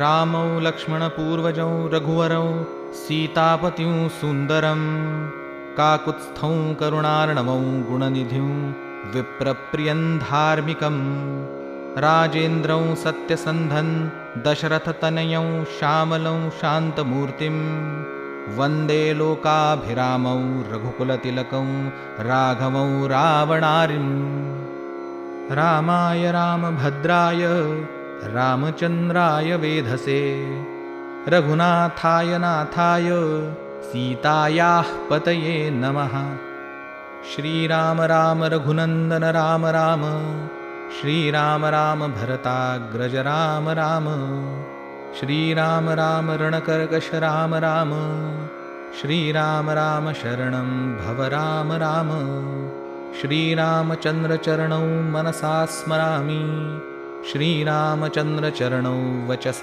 रामौ लक्ष्मणपूर्वजौ रघुवरौ सीतापतिं सुन्दरं काकुत्स्थौ करुणार्णवौ गुणनिधिं विप्रप्रियं धार्मिकं राजेन्द्रौ सत्यसन्धं दशरथतनयौ श्यामलौ शान्तमूर्तिं वन्दे लोकाभिरामौ रघुकुलतिलकौ राघवौ रावणारिं रामाय रामभद्राय रामचन्द्राय वेधसे रघुनाथाय नाथाय सीतायाः पतये नमः। श्रीराम राम रघुनन्दन राम राम श्रीराम राम भरताग्रज राम राम श्रीराम राम रणकर्कश राम राम श्रीराम राम शरणं भव राम राम श्रीरामचन्द्रचरणौ मनसा स्मरामि श्रीरामचन्द्रचरणौ वचसा